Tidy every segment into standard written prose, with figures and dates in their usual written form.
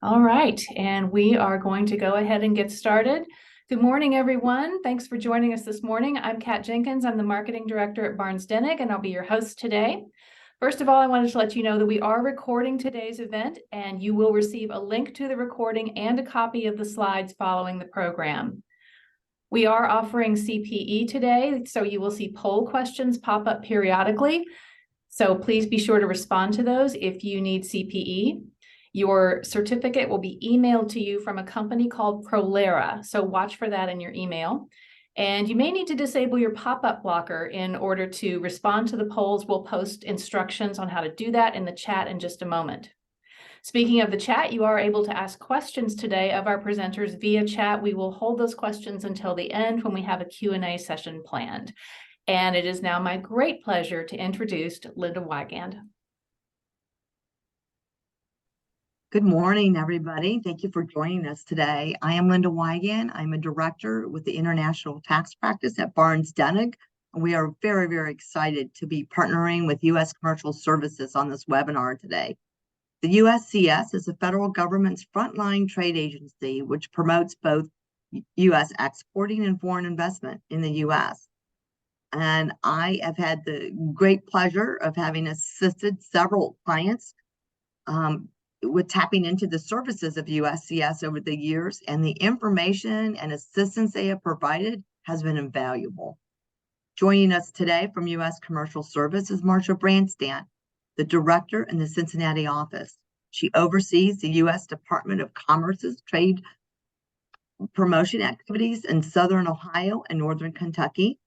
All right, and we are going to go ahead and get started. Good morning, everyone. Thanks for joining us this morning. I'm Kat Jenkins. I'm the Marketing Director at Barnes Dennig, and I'll be your host today. First of all, I wanted to let you know that we are recording today's event, and you will receive a link to the recording and a copy of the slides following the program. We are offering CPE today, so you will see poll questions pop up periodically. So please be sure to respond to those if you need CPE. Your certificate will be emailed to you from a company called Prolera, so watch for that in your email. And you may need to disable your pop-up blocker in order to respond to the polls. We'll post instructions on how to do that in the chat in just a moment. Speaking of the chat, you are able to ask questions today of our presenters via chat. We will hold those questions until the end when we have a Q&A session planned. And it is now my great pleasure to introduce Linda Weigand. Good morning, everybody. Thank you for joining us today. I am Linda Weigand. I'm a director with the International Tax Practice at Barnes Dennig. We are very, very excited to be partnering with U.S. Commercial Services on this webinar today. The USCS is the federal government's frontline trade agency, which promotes both U.S. exporting and foreign investment in the U.S. And I have had the great pleasure of having assisted several clients with tapping into the services of USCS over the years, and the information and assistance they have provided has been invaluable. Joining us today from U.S. Commercial Service is Marcia Brandstadt, the director in the Cincinnati office. She oversees the U.S. Department of Commerce's trade promotion activities in Southern Ohio and Northern Kentucky.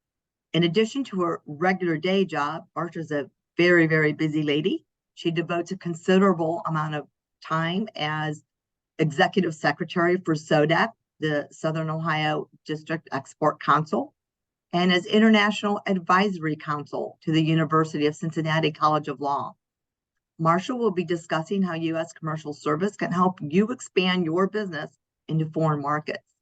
In addition to her regular day job, Marcia's a very, very busy lady. She devotes a considerable amount of time as executive secretary for SODEC, the Southern Ohio District Export Council, and as international advisory council to the University of Cincinnati College of Law. Marcia will be discussing how U.S. Commercial Service can help you expand your business into foreign markets.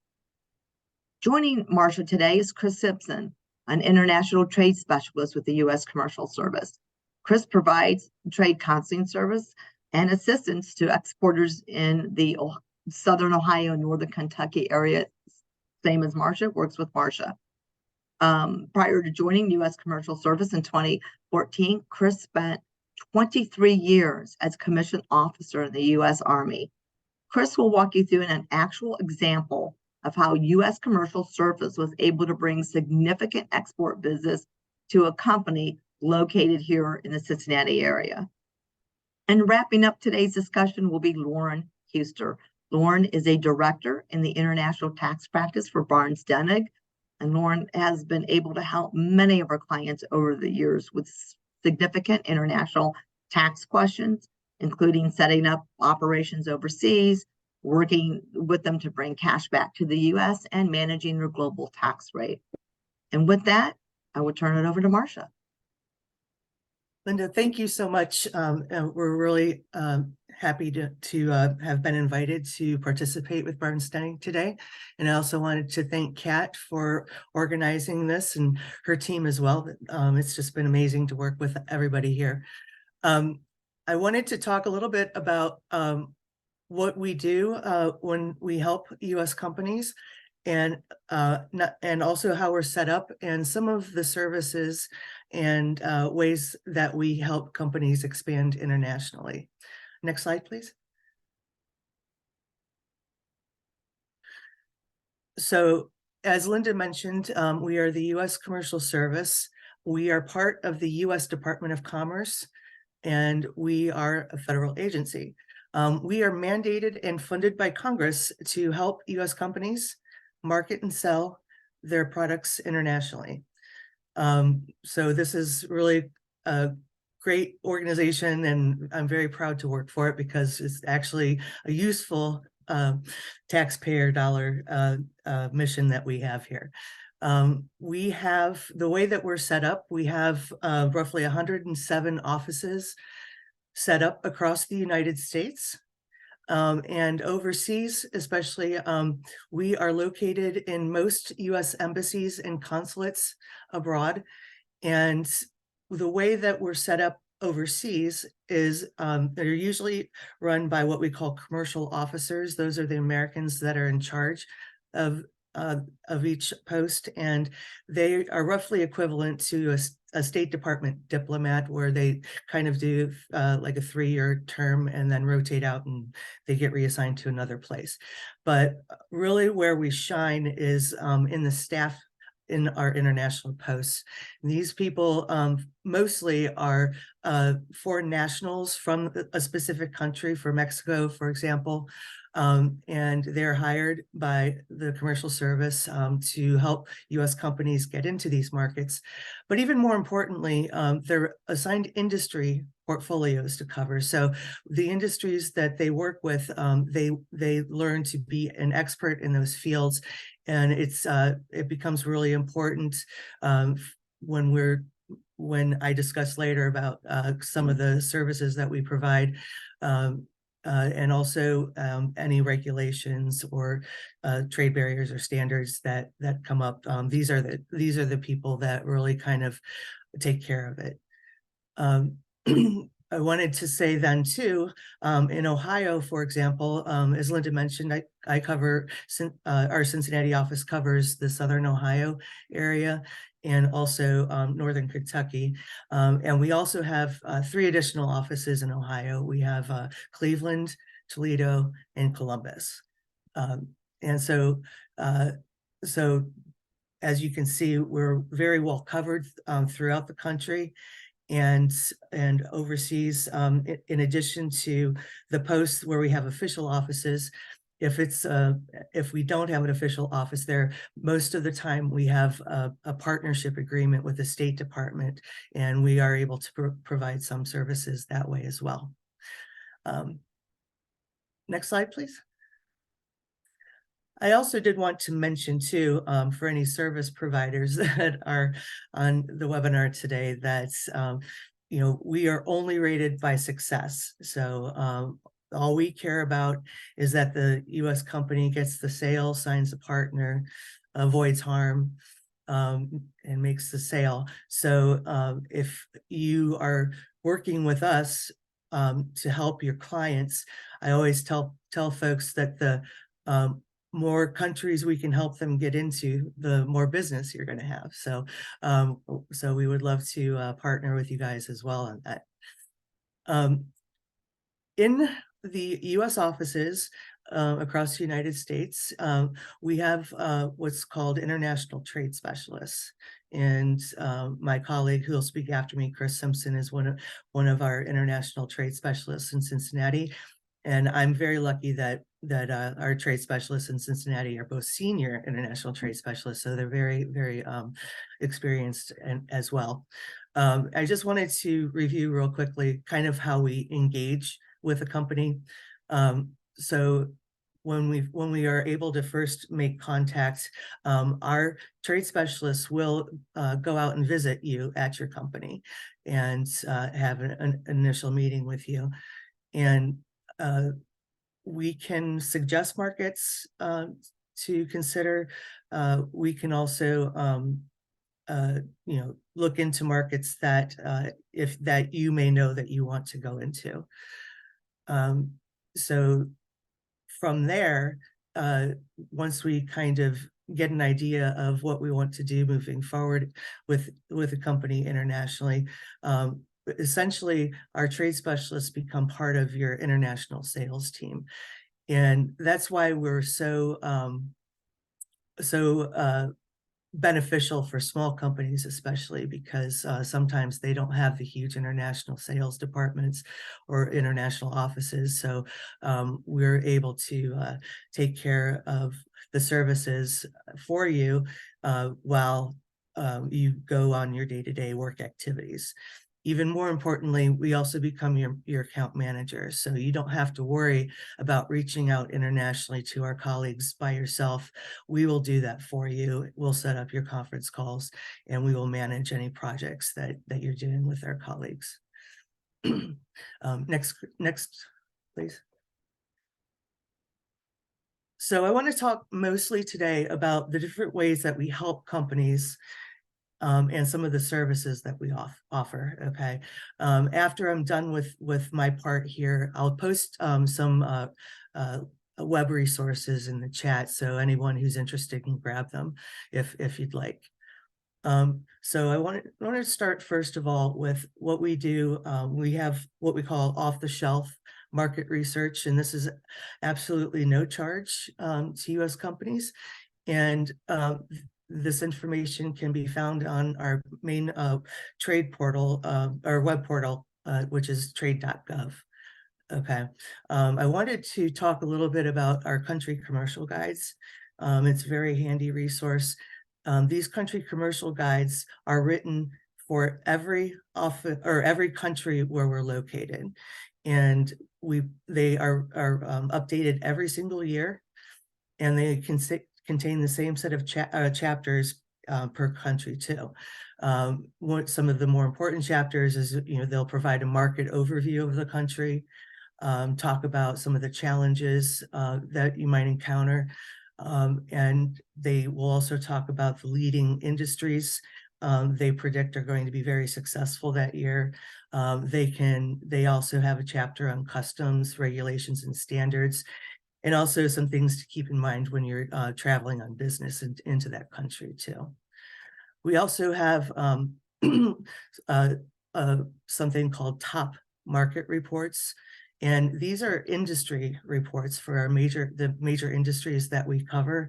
Joining Marcia today is Chris Simpson, an international trade specialist with the U.S. Commercial Service. Chris provides trade counseling service and assistance to exporters in the Southern Ohio and Northern Kentucky area, same as Marcia, works with Marcia. Prior to joining U.S. Commercial Service in 2014, Chris spent 23 years as commissioned officer in the U.S. Army. Chris will walk you through an actual example of how U.S. Commercial Service was able to bring significant export business to a company located here in the Cincinnati area. And wrapping up today's discussion will be Lauren Huser. Lauren is a director in the International Tax Practice for Barnes Dennig, and Lauren has been able to help many of our clients over the years with significant international tax questions, including setting up operations overseas, working with them to bring cash back to the U.S., and managing their global tax rate. And with that, I will turn it over to Marcia. Linda, thank you so much. We're really happy to have been invited to participate with Barnes Dennig today. And I also wanted to thank Kat for organizing this and her team as well. It's just been amazing to work with everybody here. I wanted to talk a little bit about what we do when we help U.S. companies, and also how we're set up and some of the services and ways that we help companies expand internationally. Next slide, please. So as Linda mentioned, we are the U.S. Commercial Service. We are part of the U.S. Department of Commerce, and we are a federal agency. We are mandated and funded by Congress to help U.S. companies market and sell their products internationally. So this is really a great organization, and I'm very proud to work for it because it's actually a useful taxpayer dollar mission that we have here. We have, the way that we're set up, we have roughly 107 offices set up across the United States. And overseas, especially, we are located in most U.S. embassies and consulates abroad. And the way that we're set up overseas is they're usually run by what we call commercial officers. Those are the Americans that are in charge of each post, and they are roughly equivalent to a State Department diplomat, where they kind of do like a 3-year term and then rotate out and they get reassigned to another place. But really where we shine is in the staff in our international posts. These people mostly are foreign nationals from a specific country, for Mexico, for example, and they're hired by the commercial service to help U.S. companies get into these markets. But even more importantly, they're assigned industry portfolios to cover. So the industries that they work with, they learn to be an expert in those fields, and it becomes really important when I discuss later about some of the services that we provide, and also any regulations or trade barriers or standards that come up. These are the people that really kind of take care of it. I wanted to say then too, in Ohio, for example, as Linda mentioned, I cover, our Cincinnati office covers the Southern Ohio area and also Northern Kentucky. And we also have 3 additional offices in Ohio. We have Cleveland, Toledo, and Columbus. And so as you can see, we're very well covered throughout the country and overseas, in addition to the posts where we have official offices. If we don't have an official office there, most of the time we have a partnership agreement with the State Department, and we are able to provide some services that way as well. Next slide, please. I also did want to mention too, for any service providers that are on the webinar today, that we are only rated by success. So all we care about is that the U.S. company gets the sale, signs a partner, avoids harm, and makes the sale. So if you are working with us to help your clients, I always tell folks that the more countries we can help them get into, the more business you're going to have. So so we would love to partner with you guys as well on that. In the U.S. offices across the United States, we have what's called international trade specialists. And my colleague who will speak after me, Chris Simpson, is one of our international trade specialists in Cincinnati. And I'm very lucky that our trade specialists in Cincinnati are both senior international trade specialists, so they're very, very experienced as well. I just wanted to review real quickly kind of how we engage with a company. So when we are able to first make contact, our trade specialists will go out and visit you at your company and have an initial meeting with you. And we can suggest markets to consider. We can also, look into markets that that you may know that you want to go into. So from there, once we kind of get an idea of what we want to do moving forward with a company internationally, essentially our trade specialists become part of your international sales team. And that's why we're so beneficial for small companies, especially because sometimes they don't have the huge international sales departments or international offices. So we're able to take care of the services for you while you go on your day-to-day work activities. Even more importantly, we also become your account manager. So you don't have to worry about reaching out internationally to our colleagues by yourself. We will do that for you. We'll set up your conference calls and we will manage any projects that you're doing with our colleagues. Next, please. So I want to talk mostly today about the different ways that we help companies and some of the services that we offer. Okay. After I'm done with my part here, I'll post some web resources in the chat, so anyone who's interested can grab them if you'd like. So I wanted to start first of all with what we do. We have what we call off-the-shelf market research, and this is absolutely no charge to U.S. companies. And this information can be found on our main trade portal, our web portal, which is trade.gov. Okay. I wanted to talk a little bit about our country commercial guides. It's a very handy resource. These country commercial guides are written for every country where we're located, and they are updated every single year, and they contain the same set of chapters per country too. Some of the more important chapters is, they'll provide a market overview of the country, talk about some of the challenges that you might encounter. And they will also talk about the leading industries they predict are going to be very successful that year. They also have a chapter on customs, regulations, and standards, and also some things to keep in mind when you're traveling on business into that country too. We also have something called top market reports. And these are industry reports for the major industries that we cover.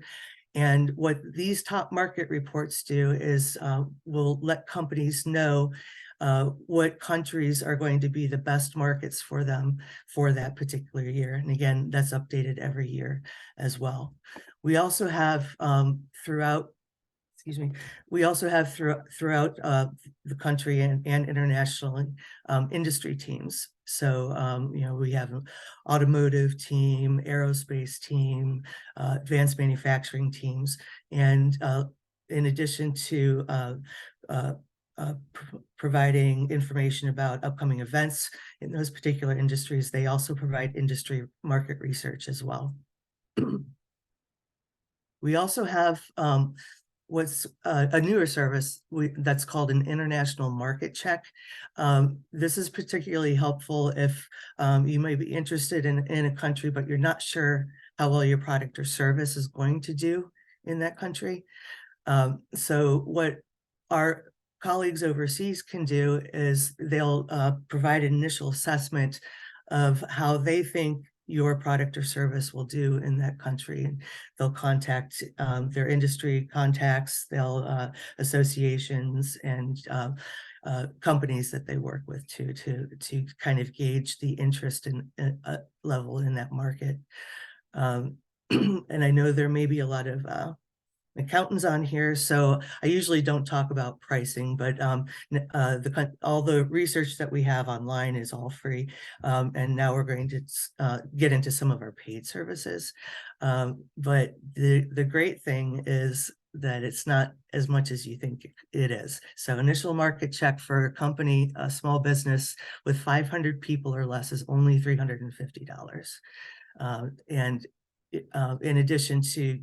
And what these top market reports do is will let companies know what countries are going to be the best markets for them for that particular year. And again, that's updated every year as well. We also have throughout the country and internationally industry teams. So, we have an automotive team, aerospace team, advanced manufacturing teams. And in addition to providing information about upcoming events in those particular industries, they also provide industry market research as well. We also have what's a newer service that's called an international market check. This is particularly helpful if you may be interested in a country, but you're not sure how well your product or service is going to do in that country. So what our colleagues overseas can do is they'll provide an initial assessment of how they think your product or service will do in that country. And they'll contact their industry contacts, they'll associations and companies that they work with to kind of gauge the interest in level in that market. And I know there may be a lot of accountants on here, so I usually don't talk about pricing, but all the research that we have online is all free. And now we're going to get into some of our paid services. But the great thing is that it's not as much as you think it is. So initial market check for a company, a small business with 500 people or less is only $350. And in addition to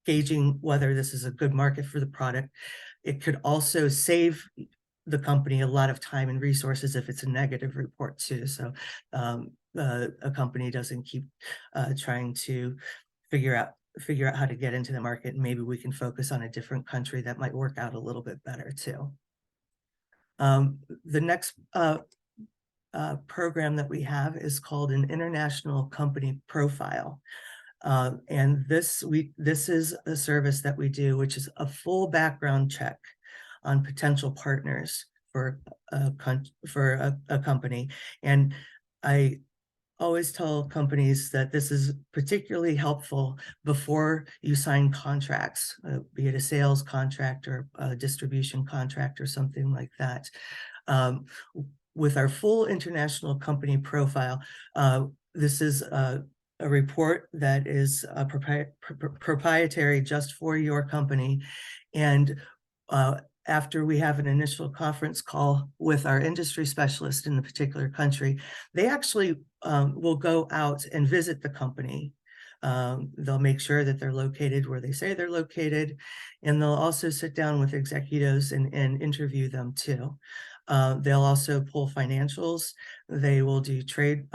gauging whether this is a good market for the product, it could also save the company a lot of time and resources if it's a negative report too. So a company doesn't keep trying to figure out how to get into the market, and maybe we can focus on a different country that might work out a little bit better too. The next program that we have is called an International Company Profile. And this is a service that we do, which is a full background check on potential partners for a company. And I always tell companies that this is particularly helpful before you sign contracts, be it a sales contract or a distribution contract or something like that. With our full International Company Profile, this is a report that is proprietary just for your company. And after we have an initial conference call with our industry specialist in the particular country, they actually will go out and visit the company They'll make sure that they're located where they say they're located, and they'll also sit down with executives and interview them too. They'll also pull financials. They will do trade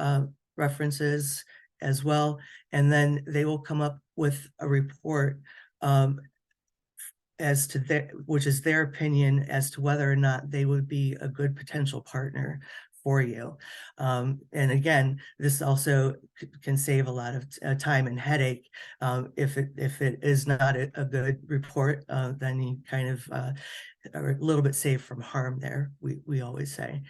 references as well, and then they will come up with a report as to which is their opinion as to whether or not they would be a good potential partner for you. And again, this also can save a lot of time and headache. If it is not a good report, then you kind of are a little bit safe from harm there, we always say.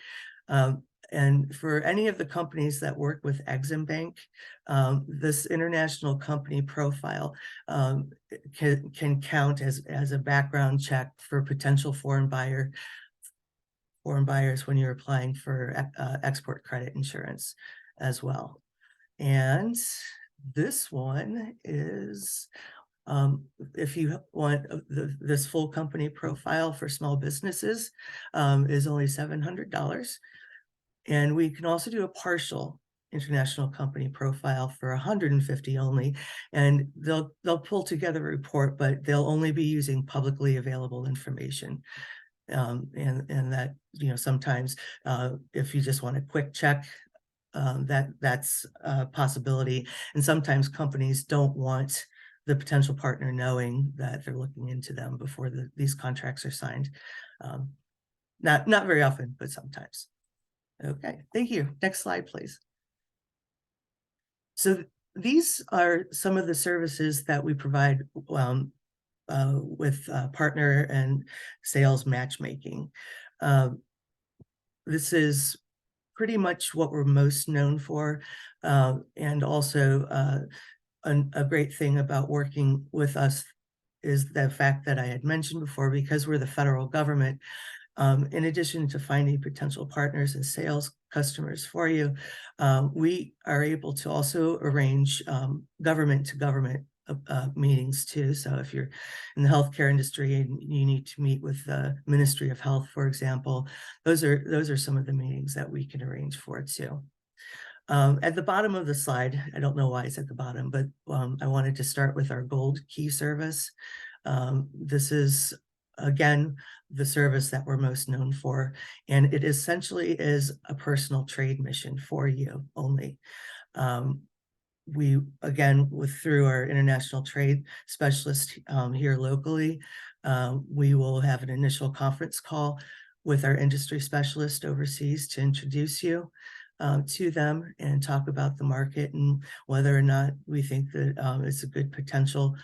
And for any of the companies that work with Exim Bank, this international company profile can count as a background check for potential foreign buyers when you're applying for export credit insurance as well. And this one is, if you want this full company profile for small businesses, is only $700. And we can also do a partial international company profile for $150 only, and they'll pull together a report, but they'll only be using publicly available information. And that, sometimes if you just want a quick check, that's a possibility. And sometimes companies don't want the potential partner knowing that they're looking into them before these contracts are signed. Not very often, but sometimes. Okay, thank you. Next slide, please. So these are some of the services that we provide with partner and sales matchmaking. This is pretty much what we're most known for, and also a great thing about working with us is the fact that I had mentioned before, because we're the federal government. In addition to finding potential partners and sales customers for you, we are able to also arrange government to government meetings too. So if you're in the healthcare industry and you need to meet with the Ministry of Health, for example, those are some of the meetings that we can arrange for too. At the bottom of the slide, I don't know why it's at the bottom, but I wanted to start with our gold key service. This is, again, the service that we're most known for, and it essentially is a personal trade mission for you only. We, again, through our international trade specialist here locally, we will have an initial conference call with our industry specialist overseas to introduce you to them and talk about the market and whether or not we think that it's a good potential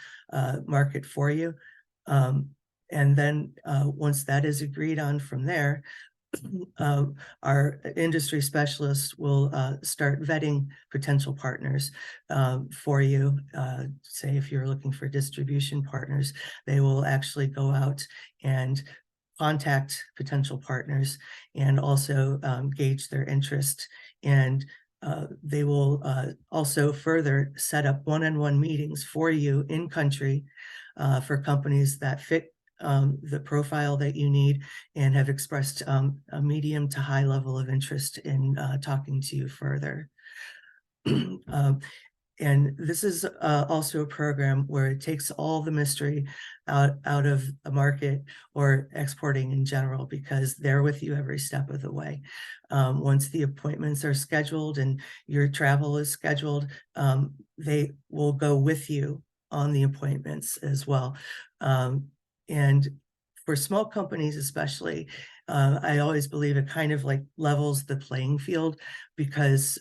market for you. And then once that is agreed on from there, our industry specialists will start vetting potential partners for you. Say if you're looking for distribution partners, they will actually go out and contact potential partners and also gauge their interest. And they will also further set up one-on-one meetings for you in country for companies that fit the profile that you need and have expressed a medium to high level of interest in talking to you further. And this is also a program where it takes all the mystery out of the market or exporting in general, because they're with you every step of the way. Once the appointments are scheduled and your travel is scheduled, they will go with you on the appointments as well. And for small companies especially, I always believe it kind of like levels the playing field, because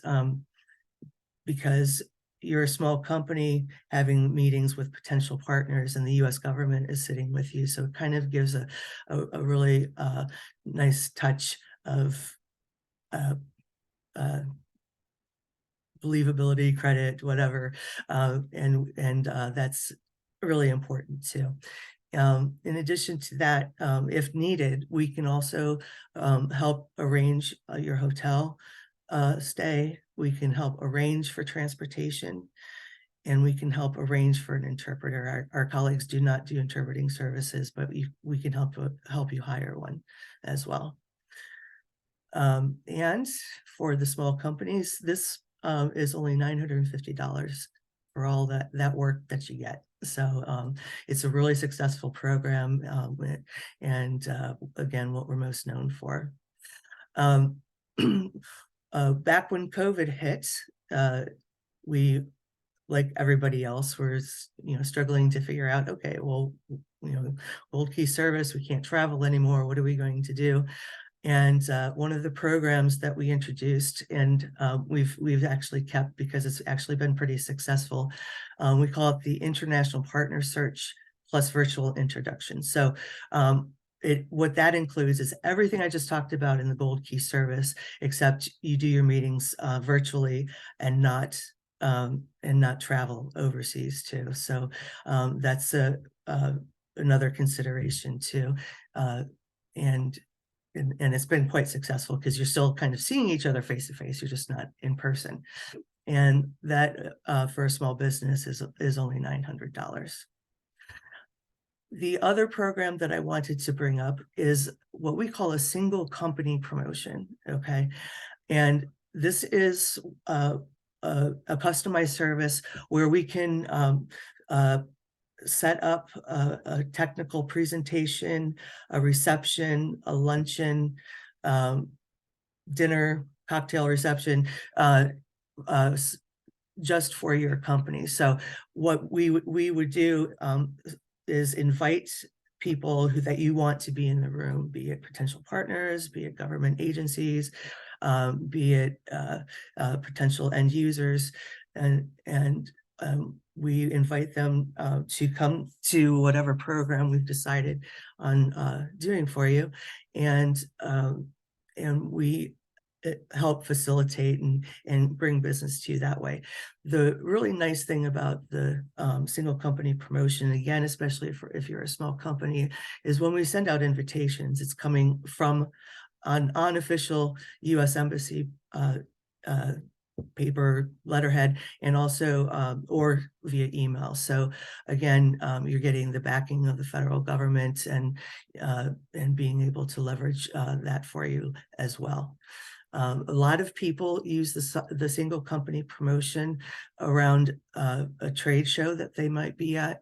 you're a small company having meetings with potential partners and the US government is sitting with you. So it kind of gives a really nice touch of believability, credit, whatever. And that's really important too. In addition to that, if needed, we can also help arrange your hotel stay. We can help arrange for transportation, and we can help arrange for an interpreter. Our colleagues do not do interpreting services, but we can help you hire one as well. And for the small companies, this is only $950 for all that work that you get. So it's a really successful program, and again, what we're most known for. Back when COVID hit, we, like everybody else, was struggling to figure out, okay, well, Gold Key service, we can't travel anymore. What are we going to do? And one of the programs that we introduced, and we've actually kept because it's actually been pretty successful, we call it the International Partner Search plus Virtual Introduction. So what that includes is everything I just talked about in the Gold Key service, except you do your meetings virtually and not travel overseas too. So that's another consideration too. And it's been quite successful because you're still kind of seeing each other face to face. You're just not in person. And that for a small business is only $900. The other program that I wanted to bring up is what we call a single company promotion. Okay. And this is a customized service where we can set up a technical presentation, a reception, a luncheon, dinner, cocktail reception, just for your company. So what we would do is invite people that you want to be in the room, be it potential partners, be it government agencies, be it potential end users, and we invite them to come to whatever program we've decided on doing for you, and we help facilitate and bring business to you that way. The really nice thing about the single company promotion, again, especially if you're a small company, is when we send out invitations, it's coming from an unofficial U.S. Embassy paper letterhead, and also or via email. So again, you're getting the backing of the federal government and being able to leverage that for you as well. A lot of people use the single company promotion around a trade show that they might be at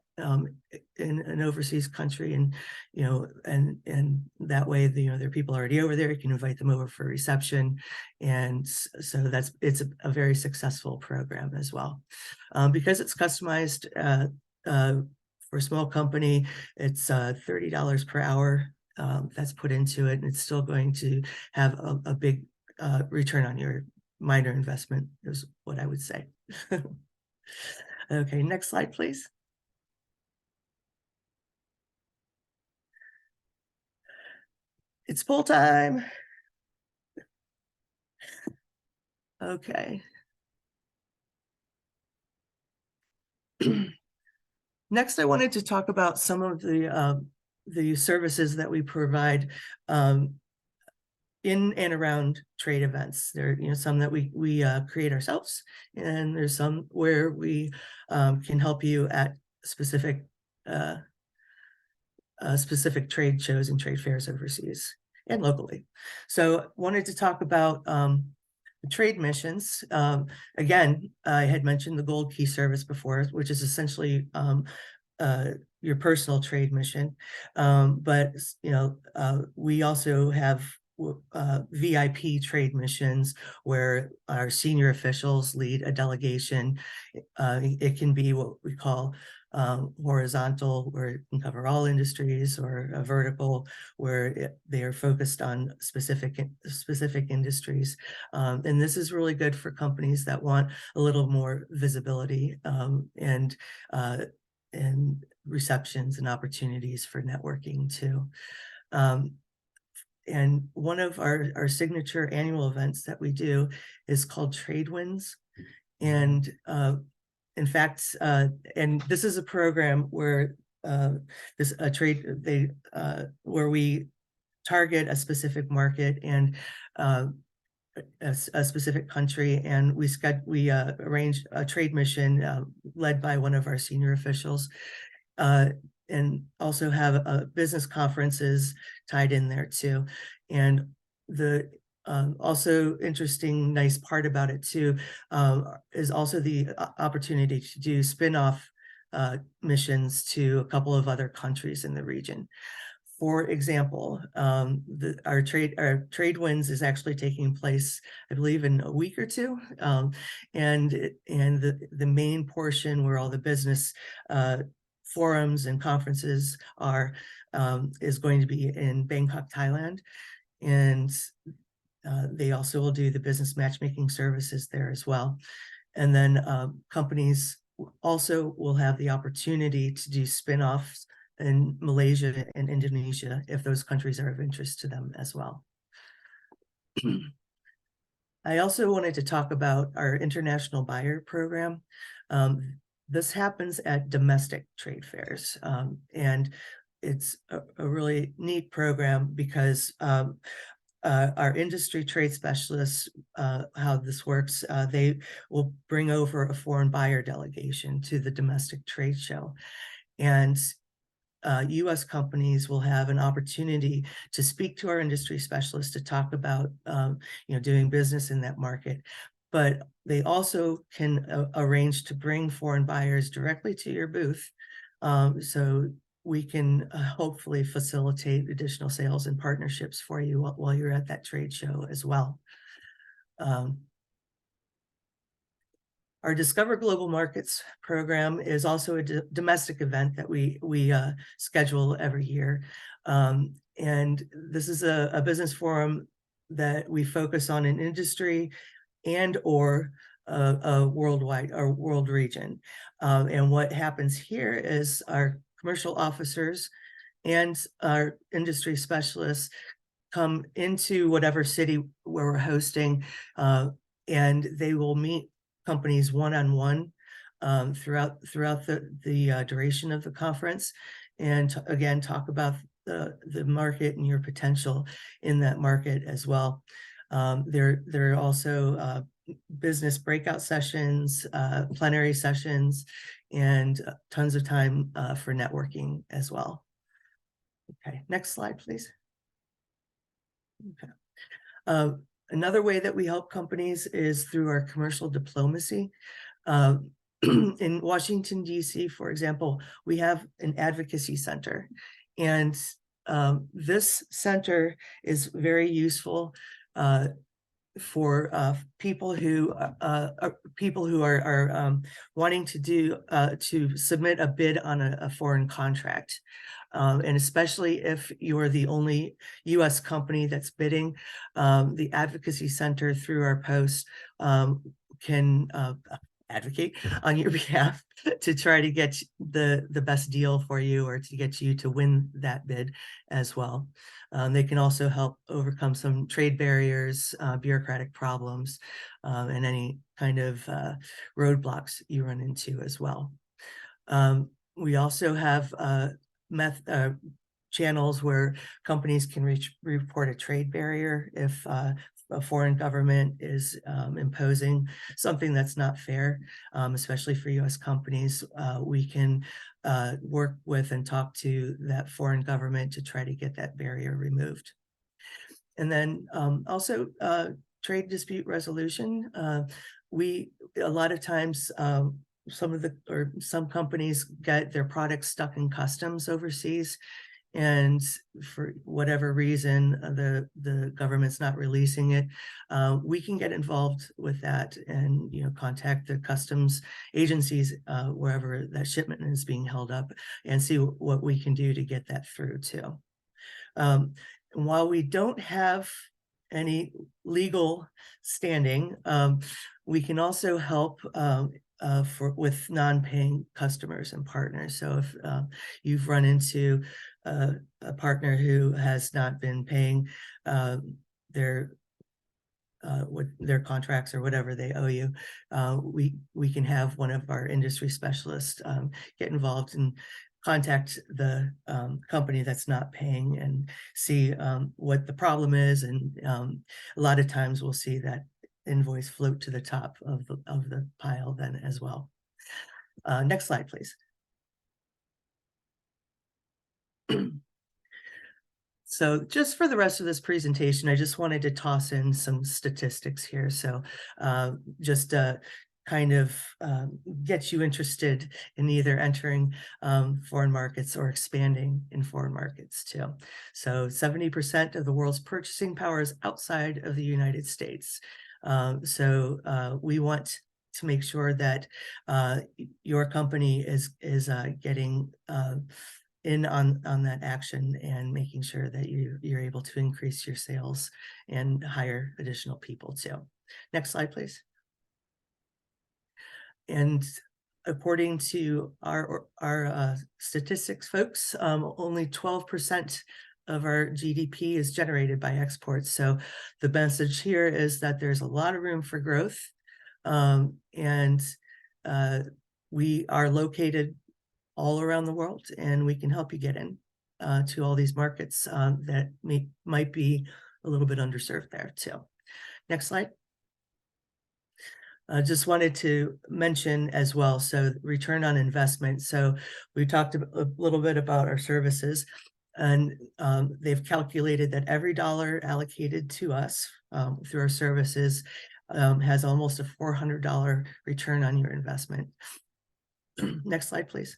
in an overseas country, and and that way there are people already over there. You can invite them over for reception, and so it's a very successful program as well. Because it's customized for a small company, it's $30 per hour that's put into it, and it's still going to have a big return on your minor investment, is what I would say. Okay, next slide, please. It's poll time. Okay. Next, I wanted to talk about some of the services that we provide in and around trade events. There are some that we create ourselves, and there's some where we can help you at specific trade shows and trade fairs overseas and locally. So wanted to talk about trade missions. Again, I had mentioned the Gold Key service before, which is essentially your personal trade mission. But we also have VIP trade missions where our senior officials lead a delegation. It can be what we call horizontal, where it can cover all industries, or a vertical, where they are focused on specific industries. And this is really good for companies that want a little more visibility and receptions and opportunities for networking too. And one of our signature annual events that we do is called Trade Wins. And in fact, and this is a program where where we target a specific market and a specific country, and we arrange a trade mission led by one of our senior officials, and also have business conferences tied in there too. And the Also interesting, nice part about it too, is also the opportunity to do spin-off missions to a couple of other countries in the region. For example, our trade winds is actually taking place, I believe, in a week or two, and the main portion where all the business forums and conferences are is going to be in Bangkok, Thailand, and they also will do the business matchmaking services there as well. And then companies also will have the opportunity to do spin-offs in Malaysia and Indonesia if those countries are of interest to them as well. I also wanted to talk about our international buyer program. This happens at domestic trade fairs, and it's a really neat program because our industry trade specialists, how this works, they will bring over a foreign buyer delegation to the domestic trade show. And U.S. companies will have an opportunity to speak to our industry specialists to talk about, doing business in that market. But they also can arrange to bring foreign buyers directly to your booth, so we can hopefully facilitate additional sales and partnerships for you while you're at that trade show as well. Our Discover Global Markets program is also a domestic event that we schedule every year. And this is a business forum that we focus on an industry and or a worldwide or world region. And what happens here is our commercial officers and our industry specialists come into whatever city where we're hosting, and they will meet companies one-on-one throughout the duration of the conference, and again talk about the market and your potential in that market as well. There are also business breakout sessions, plenary sessions, and tons of time for networking as well. Okay, next slide, please. Okay. Another way that we help companies is through our commercial diplomacy. In Washington, D.C., for example, we have an advocacy center, and this center is very useful for people who are wanting to submit a bid on a foreign contract. And especially if you're the only U.S. company that's bidding, the Advocacy Center through our posts can advocate on your behalf to try to get the best deal for you, or to get you to win that bid as well. They can also help overcome some trade barriers, bureaucratic problems, and any kind of roadblocks you run into as well. We also have channels where companies can report a trade barrier if a foreign government is imposing something that's not fair, especially for U.S. companies. We can work with and talk to that foreign government to try to get that barrier removed. And then also trade dispute resolution. A lot of times some companies get their products stuck in customs overseas, and for whatever reason the government's not releasing it. We can get involved with that and contact the customs agencies wherever that shipment is being held up, and see what we can do to get that through too. While we don't have any legal standing, we can also help with non-paying customers and partners. So if you've run into a partner who has not been paying their contracts or whatever they owe you, we can have one of our industry specialists get involved and contact the company that's not paying and see what the problem is. And a lot of times we'll see that invoice float to the top of the pile then as well. Next slide, please. So just for the rest of this presentation, I just wanted to toss in some statistics here. So just kind of get you interested in either entering foreign markets or expanding in foreign markets too. So 70% of the world's purchasing power is outside of the United States. So we want to make sure that your company is getting in on that action and making sure that you're able to increase your sales and hire additional people too. Next slide, please. And according to our statistics folks, only 12% of our GDP is generated by exports. So the message here is that there's a lot of room for growth. And we are located all around the world, and we can help you get in to all these markets that might be a little bit underserved there too. Next slide. I just wanted to mention as well, so return on investment. So we talked a little bit about our services, and they've calculated that every dollar allocated to us through our services has almost a $400 return on your investment. Next slide, please.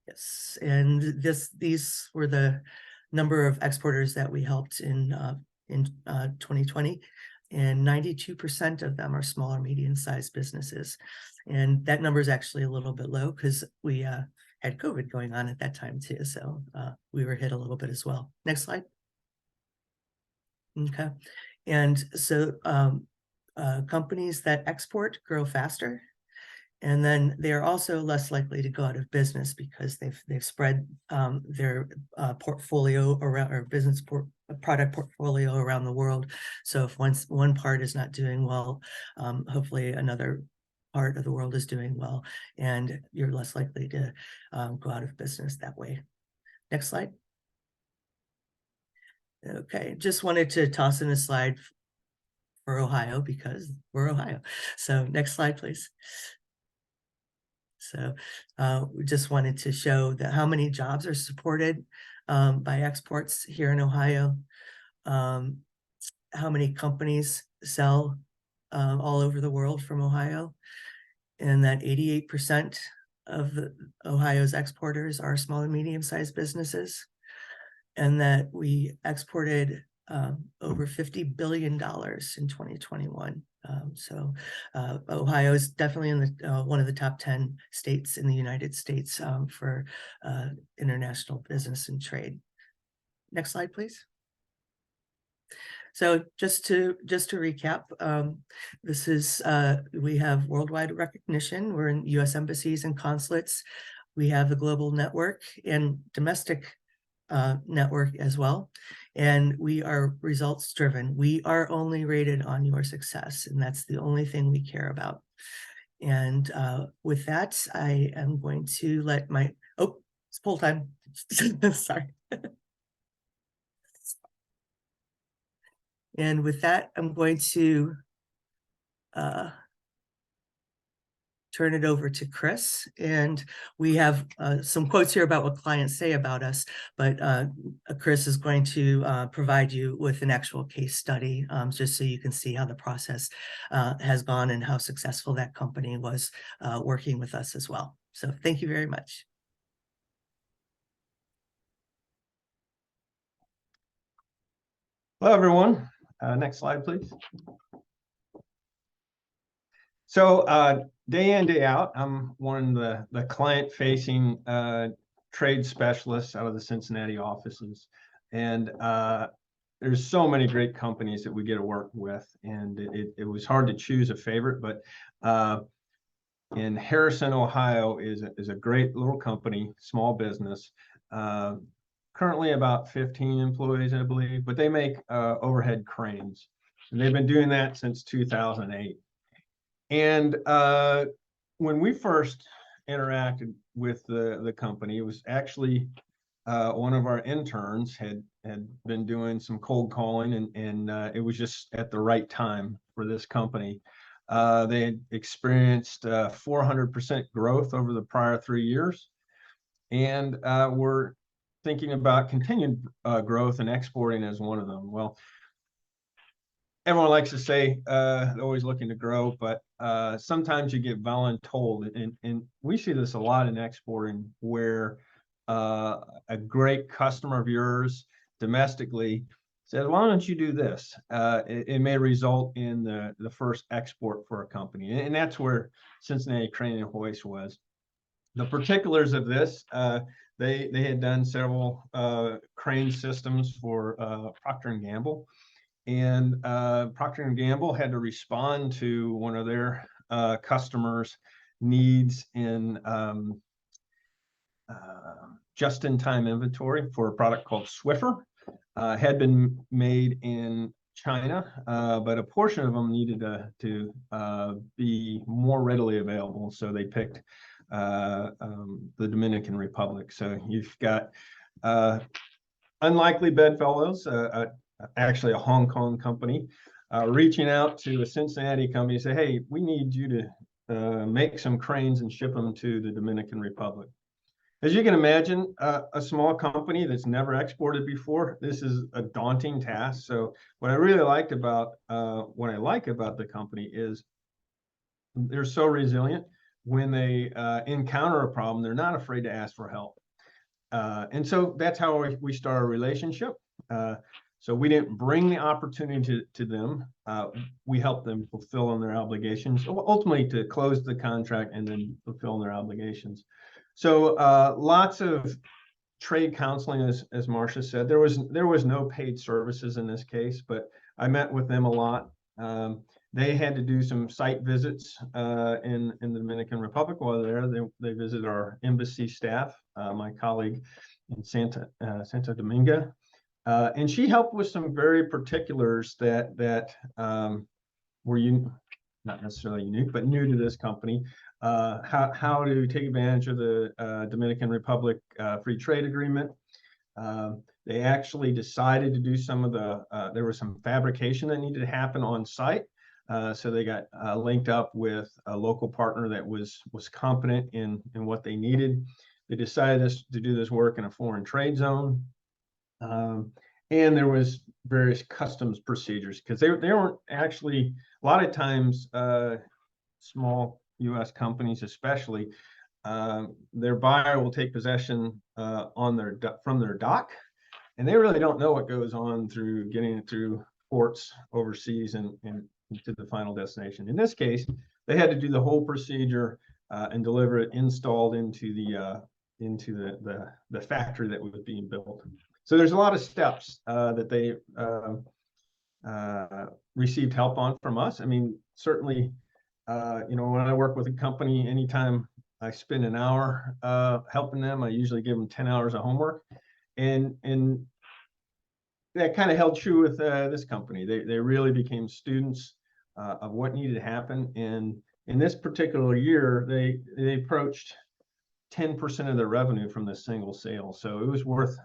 Yes, and these were the number of exporters that we helped in 2020, and 92% of them are small or medium-sized businesses. And that number is actually a little bit low because we had COVID going on at that time too, so we were hit a little bit as well. Next slide. Okay, and so companies that export grow faster. And then they are also less likely to go out of business because they've spread their portfolio around, or product portfolio around the world. So if one part is not doing well, hopefully another part of the world is doing well, and you're less likely to go out of business that way. Next slide. Okay, just wanted to toss in a slide for Ohio because we're Ohio. So next slide, please. So we just wanted to show that how many jobs are supported by exports here in Ohio, how many companies sell all over the world from Ohio, and that 88% of Ohio's exporters are small and medium-sized businesses, and that we exported over $50 billion in 2021. So Ohio is definitely in the one of the top 10 states in the United States for international business and trade. Next slide, please. So just to recap, this is we have worldwide recognition. We're in U.S. embassies and consulates. We have the global network and domestic network as well. And we are results driven. We are only rated on your success, and that's the only thing we care about. And with that, I am going to let it's poll time. Sorry. And with that, I'm going to turn it over to Chris. And we have some quotes here about what clients say about us, but Chris is going to provide you with an actual case study just so you can see how the process has gone and how successful that company was working with us as well. So thank you very much. Hello, everyone. Next slide, please. So day in, day out, I'm one of the client-facing trade specialists out of the Cincinnati offices. And there's so many great companies that we get to work with. And it was hard to choose a favorite, but in Harrison, Ohio is a great little company, small business. Currently about 15 employees, I believe, but they make overhead cranes. And they've been doing that since 2008. And when we first interacted with the company, it was actually one of our interns had been doing some cold calling, and it was just at the right time for this company. They had experienced 400% growth over the prior 3 years, and were thinking about continued growth and exporting as one of them. Well, everyone likes to say they're always looking to grow, but sometimes you get voluntold, and we see this a lot in exporting, where a great customer of yours domestically says, "Why don't you do this?" It may result in the first export for a company, and that's where Cincinnati Crane and Hoist was. The particulars of this, they had done several crane systems for Procter & Gamble. And Procter & Gamble had to respond to one of their customers' needs in just-in-time inventory for a product called Swiffer. Had been made in China, but a portion of them needed to be more readily available. So they picked the Dominican Republic. So you've got Unlikely Bedfellows, actually a Hong Kong company, reaching out to a Cincinnati company and say, "Hey, we need you to make some cranes and ship them to the Dominican Republic." As you can imagine, a small company that's never exported before, this is a daunting task. So what I really liked about what I like about the company is they're so resilient. When they encounter a problem, they're not afraid to ask for help. And so that's how we start a relationship. So we didn't bring the opportunity to them. We helped them fulfill on their obligations, ultimately to close the contract and then fulfill their obligations. So lots of trade counseling, as Marcia said. There was no paid services in this case, but I met with them a lot. They had to do some site visits in the Dominican Republic. While they're there, they visited our embassy staff, my colleague in Santo Domingo. And she helped with some very particulars that were not necessarily unique, but new to this company. How to take advantage of the Dominican Republic free trade agreement. They actually decided to do some of there was some fabrication that needed to happen on site. So they got linked up with a local partner that was competent in what they needed. They decided to do this work in a foreign trade zone. And there was various customs procedures because they weren't actually, a lot of times, small U.S. companies especially, their buyer will take possession from their dock, and they really don't know what goes on through getting it through ports overseas and to the final destination. In this case, they had to do the whole procedure and deliver it installed into the factory that was being built. So there's a lot of steps that they received help on from us. I mean, certainly, when I work with a company, anytime I spend an hour helping them, I usually give them 10 hours of homework. And that kind of held true with this company. They really became students of what needed to happen. And in this particular year, they approached 10% of their revenue from this single sale. So it was worth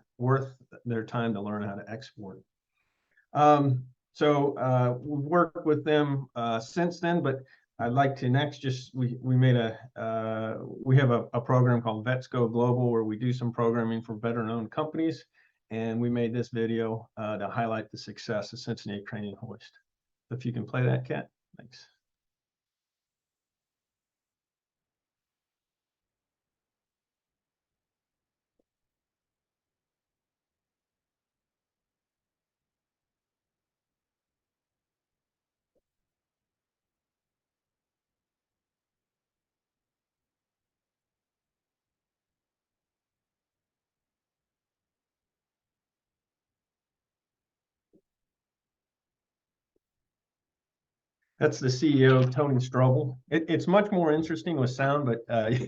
their time to learn how to export. So we've worked with them since then, but I'd like to next we have a program called Vets Go Global, where we do some programming for veteran-owned companies, and we made this video to highlight the success of Cincinnati Crane and Hoist. If you can play that, Kat, thanks. That's the CEO, Tony Strobel. It's much more interesting with sound, but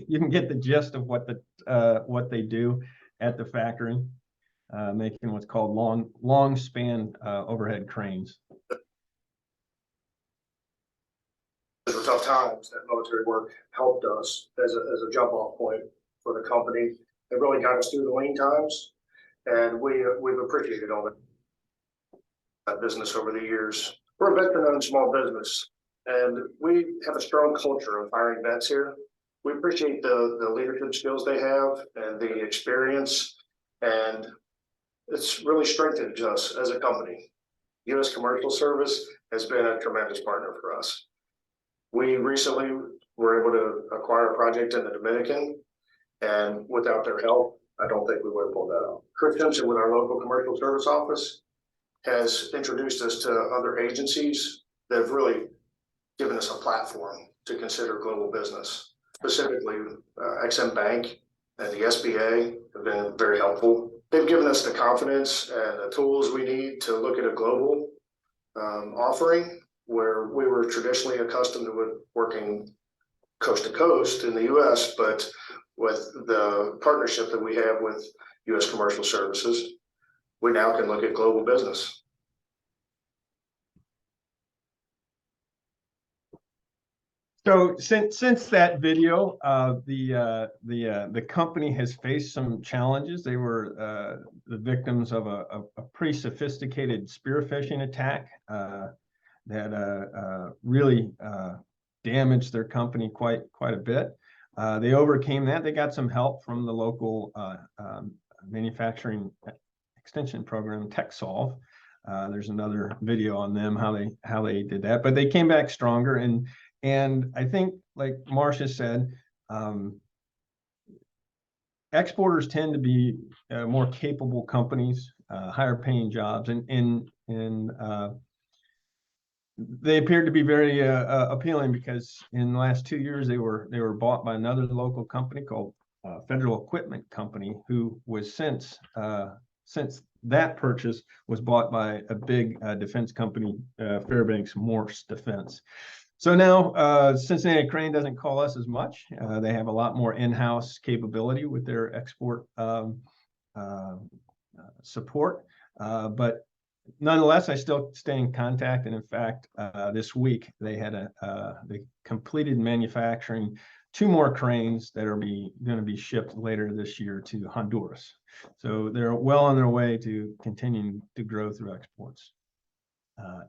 you can get the gist of what they do at the factory, making what's called long span overhead cranes. For tough times, that military work helped us as a jump off point for the company. It really got us through the lean times, and we've appreciated all that business over the years. We're a veteran-owned small business, and we have a strong culture of hiring vets here. We appreciate the leadership skills they have and the experience And it's really strengthened us as a company. U.S. Commercial Service has been a tremendous partner for us. We recently were able to acquire a project in the Dominican, and without their help, I don't think we would have pulled that off. Chris Simpson with our local commercial service office has introduced us to other agencies that have really given us a platform to consider global business. Specifically, XM Bank and the SBA have been very helpful. They've given us the confidence and the tools we need to look at a global offering, where we were traditionally accustomed to working coast to coast in the US, but with the partnership that we have with US Commercial Services, we now can look at global business. So since that video, the company has faced some challenges. They were the victims of a pretty sophisticated spear phishing attack that really damaged their company quite a bit. They overcame that. They got some help from the local manufacturing extension program, TechSolve. There's another video on them, how they did that, but they came back stronger. And I think, like Marcia said, exporters tend to be more capable companies, higher paying jobs, and they appeared to be very appealing, because in the last 2 years they were bought by another local company called Federal Equipment Company, who was since that purchase was bought by a big defense company, Fairbanks Morse Defense. So now Cincinnati Crane doesn't call us as much. They have a lot more in-house capability with their export support, but nonetheless, I still stay in contact. And in fact, this week they completed manufacturing 2 more cranes that are going to be shipped later this year to Honduras. So they're well on their way to continuing to grow through exports.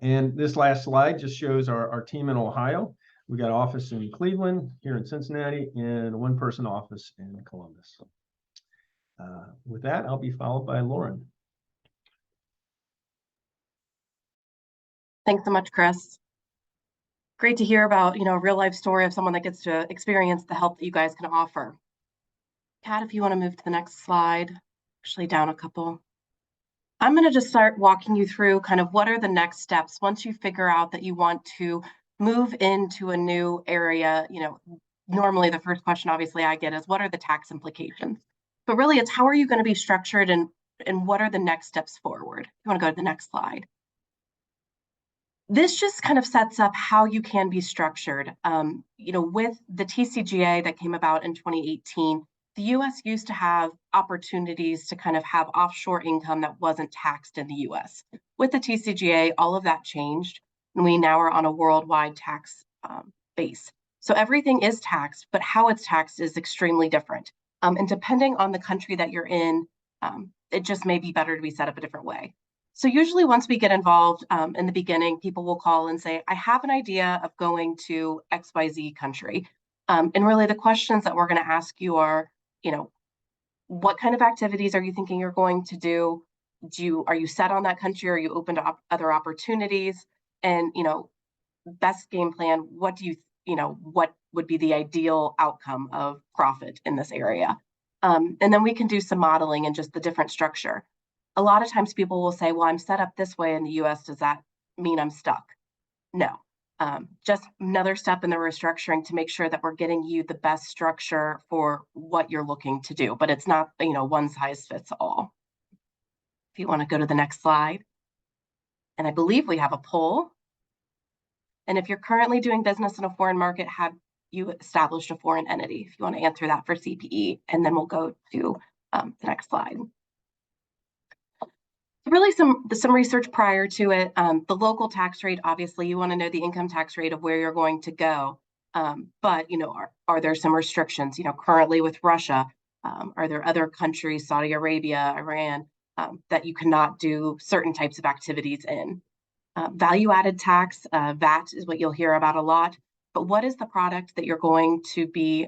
And this last slide just shows our team in Ohio. We got an office in Cleveland, here in Cincinnati, and a 1-person office in Columbus. With that, I'll be followed by Lauren. Thanks so much, Chris. Great to hear about, a real life story of someone that gets to experience the help that you guys can offer. Kat, if you want to move to the next slide, actually down a couple. I'm going to just start walking you through kind of what are the next steps once you figure out that you want to move into a new area. Normally the first question obviously I get is, what are the tax implications? But really it's, how are you going to be structured, and what are the next steps forward? You want to go to the next slide. This just kind of sets up how you can be structured. With the TCJA that came about in 2018, the US used to have opportunities to kind of have offshore income that wasn't taxed in the US. With the TCJA, all of that changed, and we now are on a worldwide tax base. So everything is taxed, but how it's taxed is extremely different. And depending on the country that you're in, it just may be better to be set up a different way. So usually once we get involved in the beginning, people will call and say, I have an idea of going to XYZ country. And really the questions that we're going to ask you are, what kind of activities are you thinking you're going to do? Are you set on that country? Are you open to other opportunities? And, best game plan, what would be the ideal outcome of profit in this area? And then we can do some modeling and just the different structure. A lot of times people will say, well, I'm set up this way in the US. Does that mean I'm stuck? No. Just another step in the restructuring to make sure that we're getting you the best structure for what you're looking to do, but it's not, one size fits all. If you want to go to the next slide. And I believe we have a poll. And if you're currently doing business in a foreign market, have you established a foreign entity? If you want to answer that for CPE, and then we'll go to the next slide. Really some research prior to it. The local tax rate, obviously you want to know the income tax rate of where you're going to go. But are there some restrictions? Currently with Russia, are there other countries, Saudi Arabia, Iran, that you cannot do certain types of activities in? Value-added tax, VAT is what you'll hear about a lot. But what is the product that you're going to be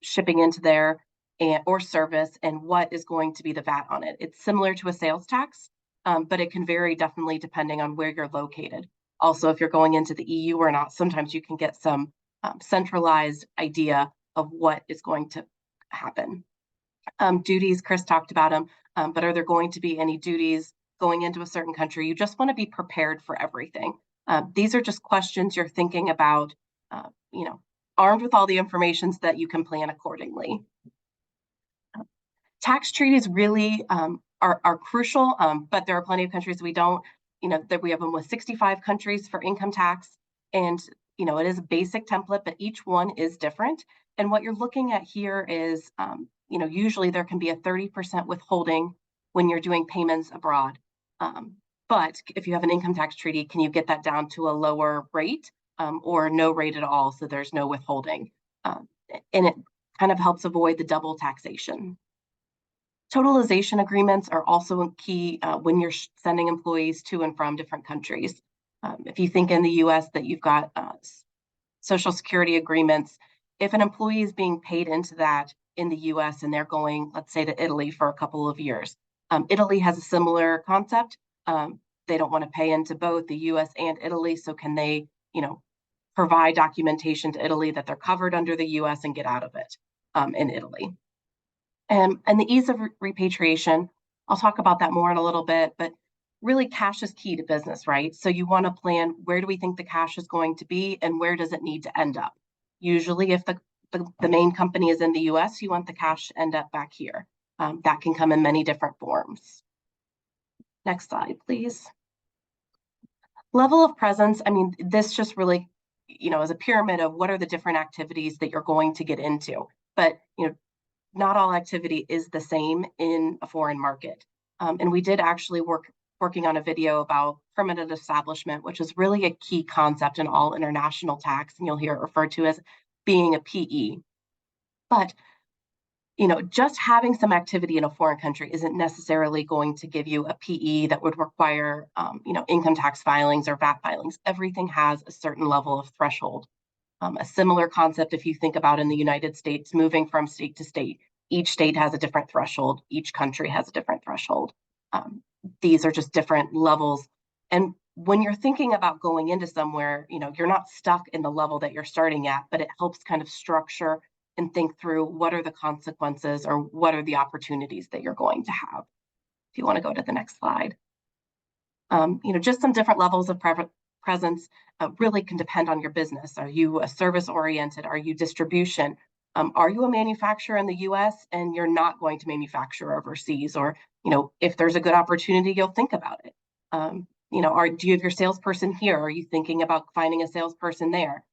shipping into there? or service, and what is going to be the VAT on it. It's similar to a sales tax, but it can vary definitely depending on where you're located. Also, if you're going into the EU or not, sometimes you can get some centralized idea of what is going to happen. Duties, Chris talked about them, but are there going to be any duties going into a certain country? You just want to be prepared for everything. These are just questions you're thinking about, armed with all the information so that you can plan accordingly. Tax treaties really are crucial, but there are plenty of countries we don't, that we have them with 65 countries for income tax. And, it is a basic template, but each one is different. And what you're looking at here is, usually there can be a 30% withholding when you're doing payments abroad. But if you have an income tax treaty, can you get that down to a lower rate or no rate at all? So there's no withholding. And it kind of helps avoid the double taxation. Totalization agreements are also key when you're sending employees to and from different countries. If you think in the US that you've got Social Security agreements, if an employee is being paid into that in the US and they're going, let's say, to Italy for a couple of years, Italy has a similar concept. They don't want to pay into both the US and Italy. So can they, provide documentation to Italy that they're covered under the US and get out of it in Italy? And the ease of repatriation, I'll talk about that more in a little bit, but really cash is key to business, right? So you want to plan, where do we think the cash is going to be and where does it need to end up? Usually if the main company is in the US, you want the cash to end up back here. That can come in many different forms. Next slide, please. Level of presence, this just really, is a pyramid of what are the different activities that you're going to get into. But, not all activity is the same in a foreign market. And we did actually working on a video about permanent establishment, which is really a key concept in all international tax, and you'll hear it referred to as being a PE. But, just having some activity in a foreign country isn't necessarily going to give you a PE that would require, income tax filings or VAT filings. Everything has a certain level of threshold. A similar concept, if you think about in the United States, moving from state to state, each state has a different threshold. Each country has a different threshold. These are just different levels. And when you're thinking about going into somewhere, you're not stuck in the level that you're starting at, but it helps kind of structure and think through what are the consequences or what are the opportunities that you're going to have. If you want to go to the next slide. Just some different levels of presence really can depend on your business. Are you a service oriented? Are you distribution? Are you a manufacturer in the US and you're not going to manufacture overseas? Or, if there's a good opportunity, you'll think about it. Do you have your salesperson here? Are you thinking about finding a salesperson there?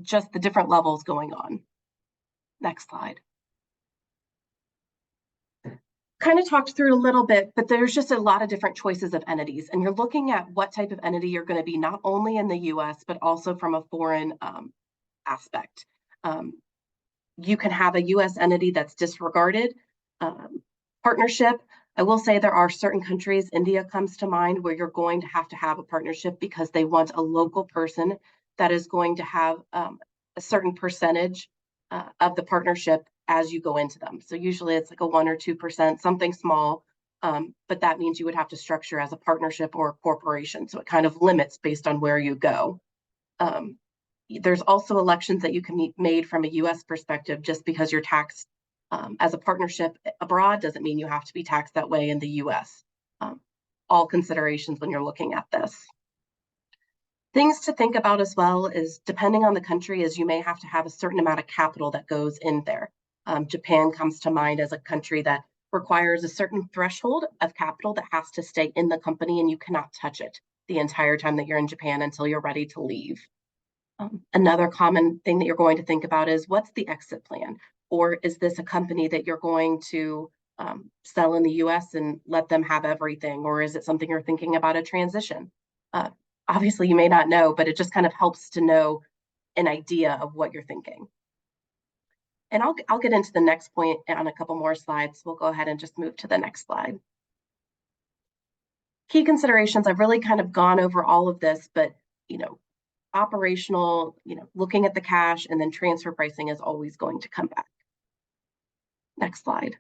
Just the different levels going on. Next slide. Kind of talked through a little bit, but there's just a lot of different choices of entities. And you're looking at what type of entity you're going to be, not only in the US, but also from a foreign aspect. You can have a US entity that's disregarded. Partnership, I will say there are certain countries, India comes to mind, where you're going to have a partnership because they want a local person that is going to have a certain percentage of the partnership as you go into them. So usually it's like a 1 or 2%, something small, but that means you would have to structure as a partnership or a corporation. So it kind of limits based on where you go. There's also elections that you can be made from a US perspective. Just because you're taxed as a partnership abroad doesn't mean you have to be taxed that way in the US. All considerations when you're looking at this. Things to think about as well is, depending on the country, is you may have to have a certain amount of capital that goes in there. Japan comes to mind as a country that requires a certain threshold of capital that has to stay in the company, and you cannot touch it the entire time that you're in Japan until you're ready to leave. Another common thing that you're going to think about is, what's the exit plan? Or is this a company that you're going to sell in the US and let them have everything? Or is it something you're thinking about a transition? Obviously, you may not know, but it just kind of helps to know an idea of what you're thinking. And I'll get into the next point on a couple more slides. We'll go ahead and just move to the next slide. Key considerations, I've really kind of gone over all of this, but operational, looking at the cash, and then transfer pricing is always going to come back. Next slide.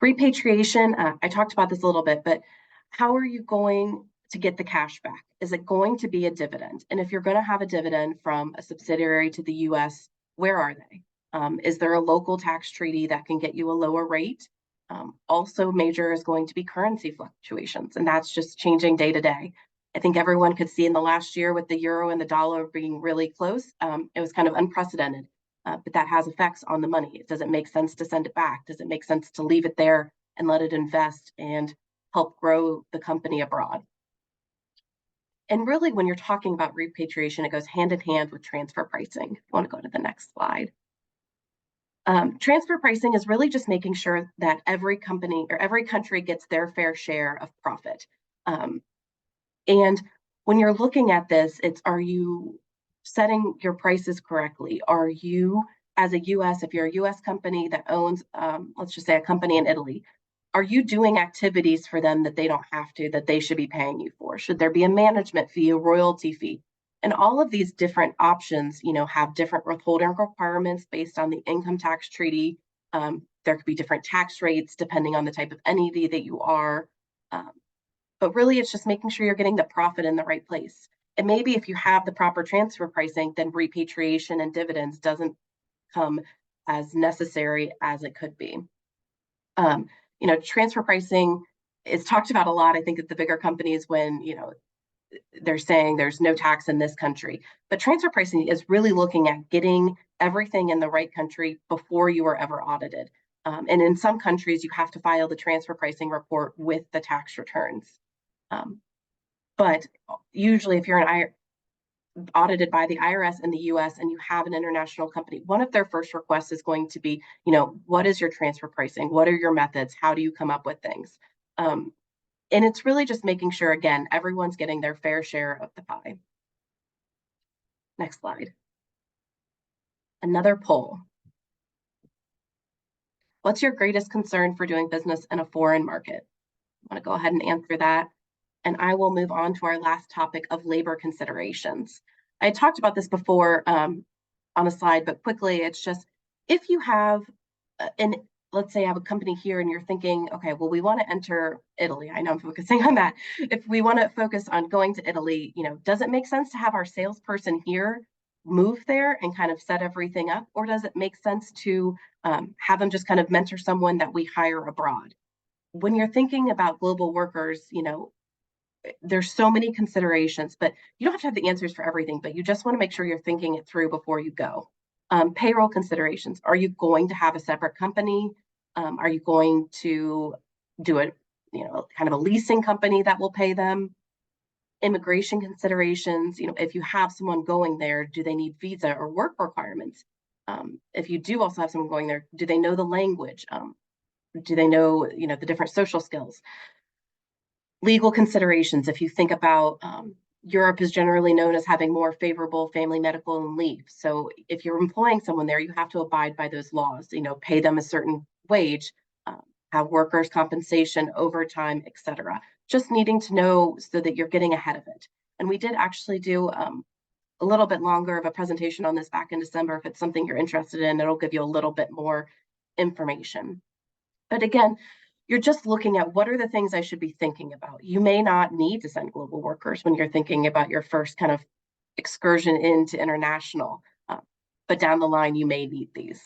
Repatriation, I talked about this a little bit, but how are you going to get the cash back? Is it going to be a dividend? And if you're going to have a dividend from a subsidiary to the US, where are they? Is there a local tax treaty that can get you a lower rate? Also major is going to be currency fluctuations, and that's just changing day to day. I think everyone could see in the last year with the euro and the dollar being really close, it was kind of unprecedented. But that has effects on the money. Does it make sense to send it back? Does it make sense to leave it there and let it invest and help grow the company abroad? And really, when you're talking about repatriation, it goes hand in hand with transfer pricing. If you want to go to the next slide. Transfer pricing is really just making sure that every company or every country gets their fair share of profit. And when you're looking at this, are you setting your prices correctly? Are you, as a US, if you're a US company that owns, let's just say a company in Italy, are you doing activities for them that they don't have to, that they should be paying you for? Should there be a management fee, a royalty fee? And all of these different options, have different withholding requirements based on the income tax treaty. There could be different tax rates depending on the type of entity that you are. But really, it's just making sure you're getting the profit in the right place. And maybe if you have the proper transfer pricing, then repatriation and dividends doesn't come as necessary as it could be. Transfer pricing is talked about a lot, I think, at the bigger companies when, they're saying there's no tax in this country. But transfer pricing is really looking at getting everything in the right country before you are ever audited. And in some countries, you have to file the transfer pricing report with the tax returns. But usually if you're audited by the IRS in the US and you have an international company, one of their first requests is going to be, what is your transfer pricing? What are your methods? How do you come up with things? And it's really just making sure, again, everyone's getting their fair share of the pie. Next slide. Another poll. What's your greatest concern for doing business in a foreign market? I want to go ahead and answer that. And I will move on to our last topic of labor considerations. I talked about this before on a slide, but quickly, it's just if you have let's say I have a company here and you're thinking, okay, well, we want to enter Italy. I know I'm focusing on that. If we want to focus on going to Italy, does it make sense to have our salesperson here move there and kind of set everything up? Or does it make sense to have them just kind of mentor someone that we hire abroad? When you're thinking about global workers, there's so many considerations, but you don't have to have the answers for everything, but you just want to make sure you're thinking it through before you go. Payroll considerations. Are you going to have a separate company? Are you going to do a, kind of a leasing company that will pay them? Immigration considerations. If you have someone going there, do they need visa or work requirements? If you do also have someone going there, do they know the language? Do they know, the different social skills? Legal considerations. If you think about Europe is generally known as having more favorable family medical and leave. So if you're employing someone there, you have to abide by those laws, pay them a certain wage, have workers' compensation, overtime, etc. Just needing to know so that you're getting ahead of it. And we did actually do a little bit longer of a presentation on this back in December. If it's something you're interested in, it'll give you a little bit more information. But again, you're just looking at what are the things I should be thinking about. You may not need to send global workers when you're thinking about your first kind of excursion into international, but down the line, you may need these.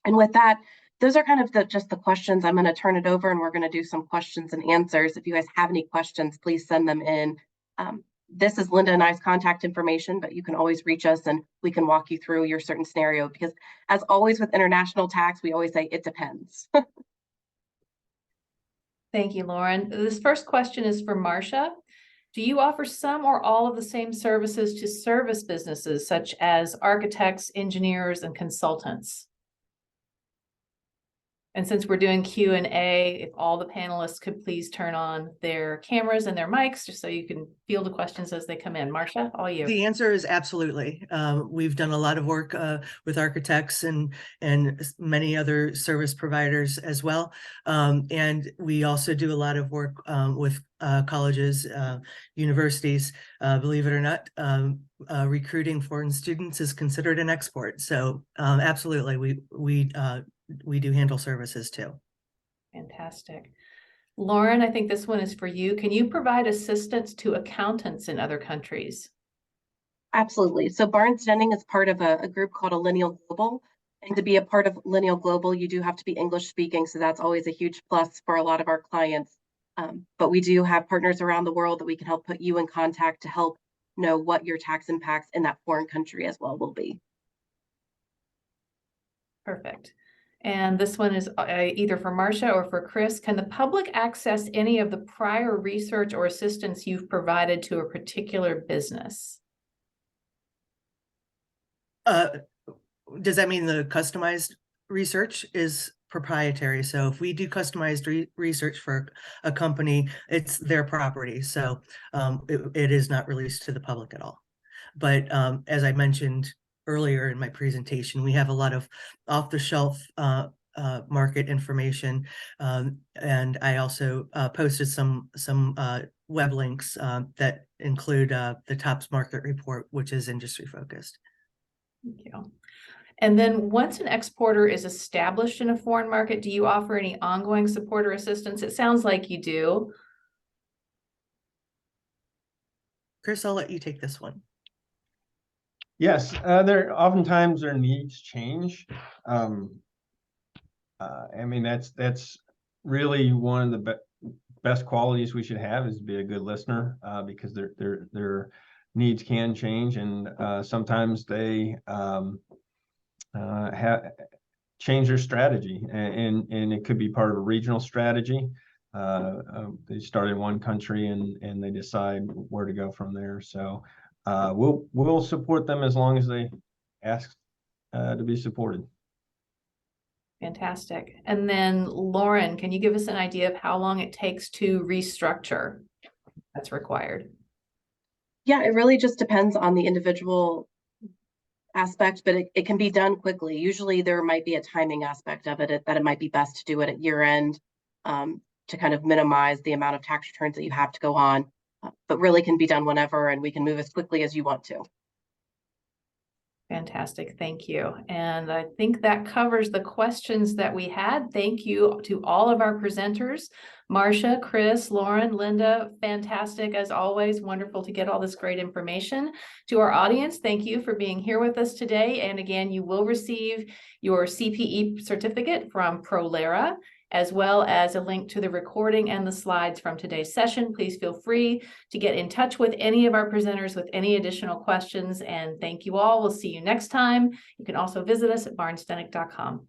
And with that, those are kind of just the questions. I'm going to turn it over and we're going to do some questions and answers. If you guys have any questions, please send them in. This is Linda and I's contact information, but you can always reach us and we can walk you through your certain scenario because as always with international tax, we always say it depends. Thank you, Lauren. This first question is for Marcia. Do you offer some or all of the same services to service businesses such as architects, engineers, and consultants? And since we're doing Q&A, if all the panelists could please turn on their cameras and their mics, just so you can field the questions as they come in. Marcia, all you. The answer is absolutely. We've done a lot of work with architects and many other service providers as well. And we also do a lot of work with colleges, universities. Believe it or not, recruiting foreign students is considered an export. So absolutely, we do handle services too. Fantastic. Lauren, I think this one is for you. Can you provide assistance to accountants in other countries? Absolutely. So Barnes Dennig is part of a group called Lineal Global. And to be a part of Lineal Global, you do have to be English speaking. So that's always a huge plus for a lot of our clients. But we do have partners around the world that we can help put you in contact to help know what your tax impacts in that foreign country as well will be. Perfect. And this one is either for Marcia or for Chris. Can the public access any of the prior research or assistance you've provided to a particular business? Does that mean the customized research is proprietary? So if we do customized research for a company, it's their property. So it is not released to the public at all. But as I mentioned earlier in my presentation, we have a lot of off-the-shelf market information. And I also posted some web links that include the TOPS market report, which is industry focused. Thank you. And then once an exporter is established in a foreign market, do you offer any ongoing support or assistance? It sounds like you do. Chris, I'll let you take this one. Yes, oftentimes their needs change. I mean, that's really one of the best qualities we should have, is to be a good listener, because their needs can change, and sometimes they change their strategy, and it could be part of a regional strategy. They start in one country and they decide where to go from there. So we'll support them as long as they ask to be supported. Fantastic. And then Lauren, can you give us an idea of how long it takes to restructure that's required? Yeah, it really just depends on the individual aspect, but it can be done quickly. Usually there might be a timing aspect of it, that it might be best to do it at year end to kind of minimize the amount of tax returns that you have to go on, but really can be done whenever, and we can move as quickly as you want to. Fantastic. Thank you. And I think that covers the questions that we had. Thank you to all of our presenters, Marcia, Chris, Lauren, Linda. Fantastic as always. Wonderful to get all this great information. To our audience, thank you for being here with us today. And again, you will receive your CPE certificate from ProLera, as well as a link to the recording and the slides from today's session. Please feel free to get in touch with any of our presenters with any additional questions. And thank you all. We'll see you next time. You can also visit us at barnesdennig.com.